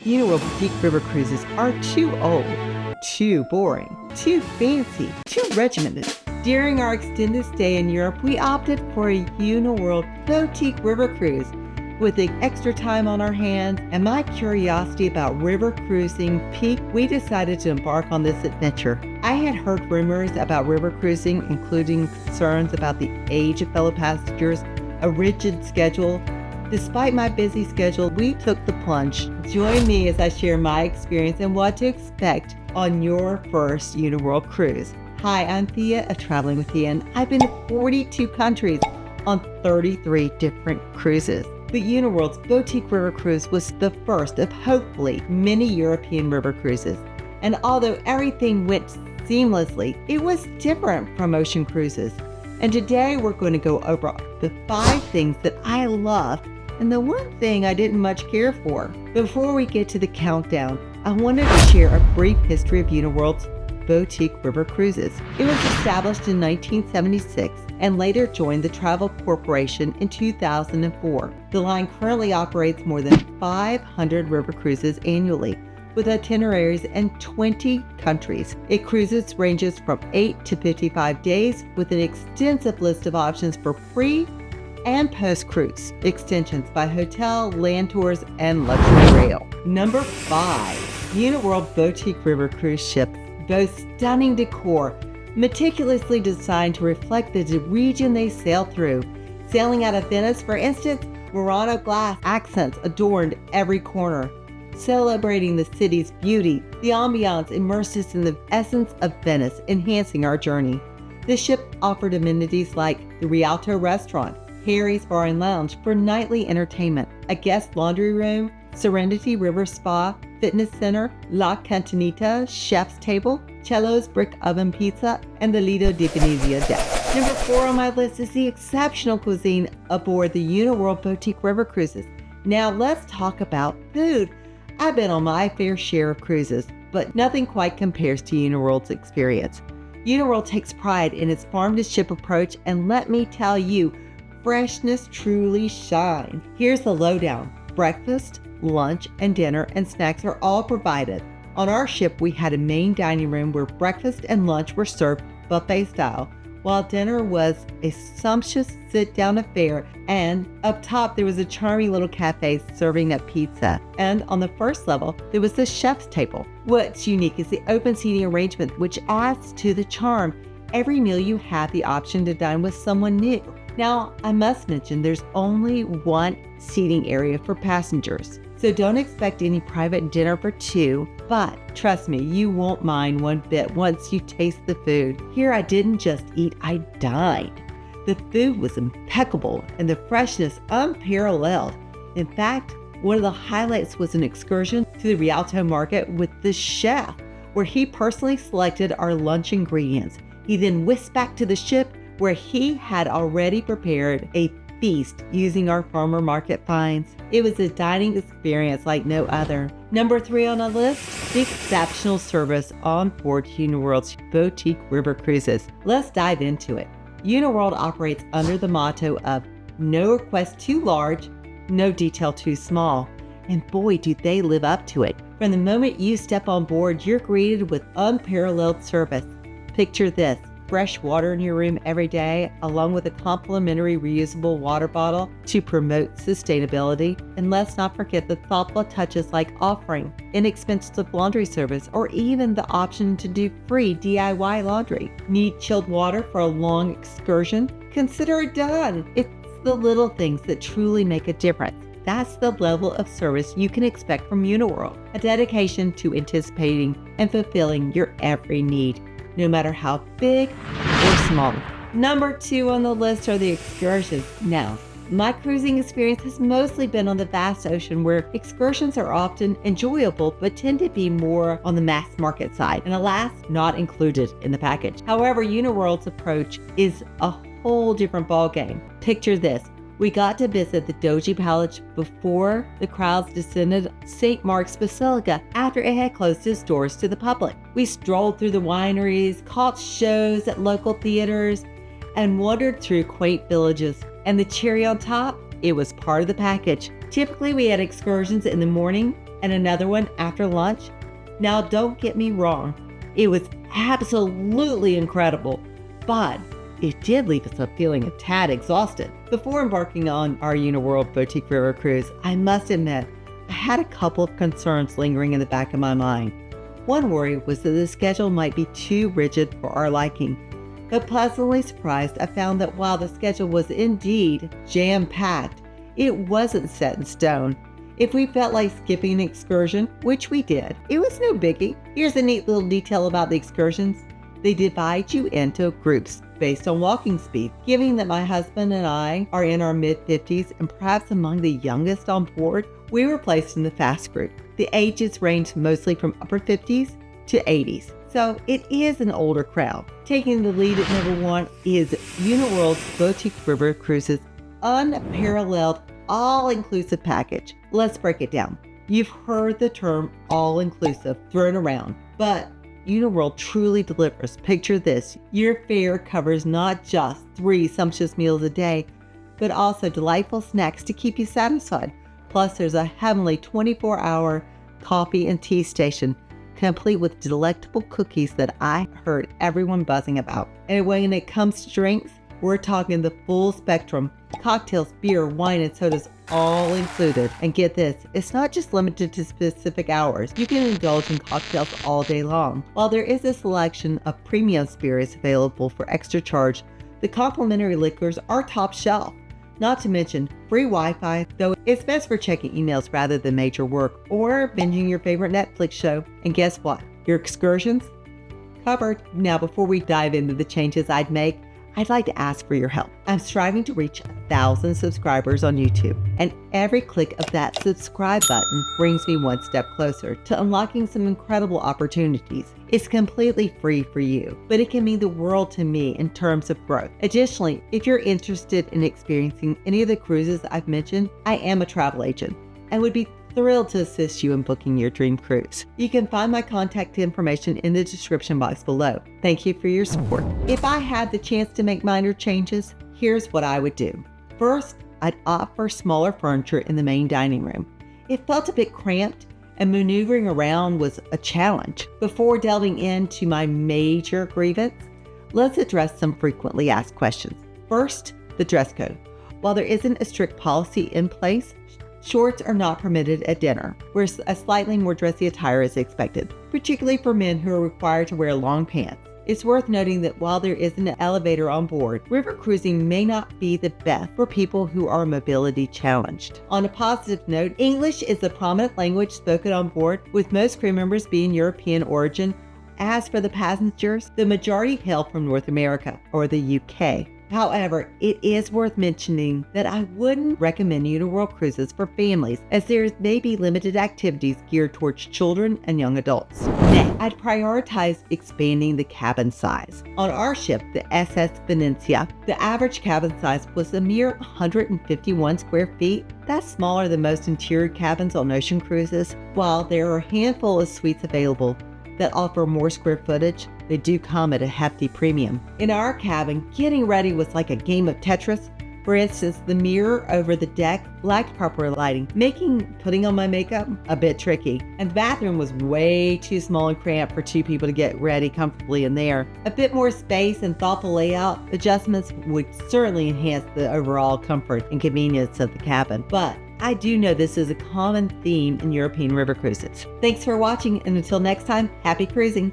Uniworld Boutique River Cruises are too old, too boring, too fancy, too regimented. During our extended stay in Europe, we opted for a Uniworld Boutique River Cruise. With the extra time on our hands and my curiosity about river cruising piqued, we decided to embark on this adventure. I had heard rumors about river cruising, including concerns about the age of fellow passengers, a rigid schedule. Despite my busy schedule, we took the plunge. Join me as I share my experience and what to expect on your first Uniworld cruise. Hi, I'm Thia of Traveling with Thia, and I've been to 42 countries on 33 different cruises. But Uniworld's Boutique River Cruise was the first of hopefully many European river cruises. And although everything went seamlessly, it was different from ocean cruises. And today we're going to go over the 5 things that I loved and the one thing I didn't much care for. Before we get to the countdown, I wanted to share a brief history of Uniworld's Boutique River Cruises. It was established in 1976 and later joined the Travel Corporation in 2004. The line currently operates more than 500 river cruises annually, with itineraries in 20 countries. It cruises ranges from 8 to 55 days, with an extensive list of options for pre- and post-cruise extensions by hotel, land tours, and luxury rail. Number 5, Uniworld Boutique River Cruise ships boast stunning decor, meticulously designed to reflect the region they sail through. Sailing out of Venice, for instance, Murano glass accents adorned every corner, celebrating the city's beauty. The ambiance immersed us in the essence of Venice, enhancing our journey. The ship offered amenities like the Rialto restaurant, Harry's Bar and Lounge for nightly entertainment, a guest laundry room, Serenity River Spa, Fitness Center, La Cantinita, Chef's Table, Cello's Brick Oven Pizza, and the Lido di Venezia deck. Number 4 on my list is the exceptional cuisine aboard the Uniworld Boutique River Cruises. Now let's talk about food. I've been on my fair share of cruises, but nothing quite compares to Uniworld's experience. Uniworld takes pride in its farm-to-ship approach, and let me tell you, freshness truly shines. Here's the lowdown. Breakfast, lunch, and dinner and snacks are all provided. On our ship, we had a main dining room where breakfast and lunch were served buffet style, while dinner was a sumptuous sit-down affair, and up top there was a charming little cafe serving up pizza. And on the first level, there was the chef's table. What's unique is the open seating arrangement, which adds to the charm. Every meal you have the option to dine with someone new. Now, I must mention there's only one seating area for passengers, so don't expect any private dinner for 2, but trust me, you won't mind one bit once you taste the food. Here I didn't just eat, I dined. The food was impeccable and the freshness unparalleled. In fact, one of the highlights was an excursion to the Rialto market with the chef, where he personally selected our lunch ingredients. He then whisked back to the ship where he had already prepared a feast using our farmer market finds. It was a dining experience like no other. Number 3 on the list, the exceptional service on board Uniworld's Boutique River Cruises. Let's dive into it. Uniworld operates under the motto of no request too large, no detail too small. And boy, do they live up to it. From the moment you step on board, you're greeted with unparalleled service. Picture this. Fresh water in your room every day, along with a complimentary reusable water bottle to promote sustainability. And let's not forget the thoughtful touches like offering inexpensive laundry service or even the option to do free DIY laundry. Need chilled water for a long excursion? Consider it done. It's the little things that truly make a difference. That's the level of service you can expect from Uniworld, a dedication to anticipating and fulfilling your every need, no matter how big or small. Number 2 on the list are the excursions. Now, my cruising experience has mostly been on the vast ocean, where excursions are often enjoyable but tend to be more on the mass market side, and alas, not included in the package. However, Uniworld's approach is a whole different ballgame. Picture this. We got to visit the Doge Palace before the crowds descended St. Mark's Basilica after it had closed its doors to the public. We strolled through the wineries, caught shows at local theaters, and wandered through quaint villages. And the cherry on top, it was part of the package. Typically, we had excursions in the morning, and another one after lunch. Now, don't get me wrong, it was absolutely incredible, but it did leave us feeling a tad exhausted. Before embarking on our Uniworld Boutique River Cruise, I must admit, I had a couple of concerns lingering in the back of my mind. One worry was that the schedule might be too rigid for our liking, but pleasantly surprised, I found that while the schedule was indeed jam-packed, it wasn't set in stone. If we felt like skipping an excursion, which we did, it was no biggie. Here's a neat little detail about the excursions. They divide you into groups based on walking speed. Given that my husband and I are in our mid-50s and perhaps among the youngest on board, we were placed in the fast group. The ages range mostly from upper 50s to 80s. So it is an older crowd. Taking the lead at number 1 is Uniworld Boutique River Cruise's unparalleled all-inclusive package. Let's break it down. You've heard the term all-inclusive thrown around, but Uniworld truly delivers. Picture this: your fare covers not just 3 sumptuous meals a day, but also delightful snacks to keep you satisfied. Plus, there's a heavenly 24-hour coffee and tea station, complete with delectable cookies that I heard everyone buzzing about. And when it comes to drinks, we're talking the full spectrum. Cocktails, beer, wine, and sodas all included. And get this, it's not just limited to specific hours. You can indulge in cocktails all day long. While there is a selection of premium spirits available for extra charge, the complimentary liquors are top shelf. Not to mention free Wi-Fi, though it's best for checking emails rather than major work or binging your favorite Netflix show. And guess what? Your excursions? Covered. Now, before we dive into the changes I'd make, I'd like to ask for your help. I'm striving to reach 1,000 subscribers on YouTube, and every click of that subscribe button brings me one step closer to unlocking some incredible opportunities. It's completely free for you, but it can mean the world to me in terms of growth. Additionally, if you're interested in experiencing any of the cruises I've mentioned, I am a travel agent and would be thrilled to assist you in booking your dream cruise. You can find my contact information in the description box below. Thank you for your support. If I had the chance to make minor changes, here's what I would do. First, I'd opt for smaller furniture in the main dining room. It felt a bit cramped and maneuvering around was a challenge. Before delving into my major grievance, let's address some frequently asked questions. First, the dress code. While there isn't a strict policy in place, shorts are not permitted at dinner, where a slightly more dressy attire is expected, particularly for men who are required to wear long pants. It's worth noting that while there is an elevator on board, river cruising may not be the best for people who are mobility challenged. On a positive note, English is the prominent language spoken on board, with most crew members being European origin. As for the passengers, the majority hail from North America or the UK. However, it is worth mentioning that I wouldn't recommend Uniworld cruises for families, as there may be limited activities geared towards children and young adults. Next, I'd prioritize expanding the cabin size. On our ship, the SS Venetia, the average cabin size was a mere 151 square feet. That's smaller than most interior cabins on ocean cruises. While there are a handful of suites available that offer more square footage, they do come at a hefty premium. In our cabin, getting ready was like a game of Tetris. For instance, the mirror over the deck lacked proper lighting, making putting on my makeup a bit tricky. And the bathroom was way too small and cramped for 2 people to get ready comfortably in there. A bit more space and thoughtful layout adjustments would certainly enhance the overall comfort and convenience of the cabin. But I do know this is a common theme in European river cruises. Thanks for watching, and until next time, happy cruising.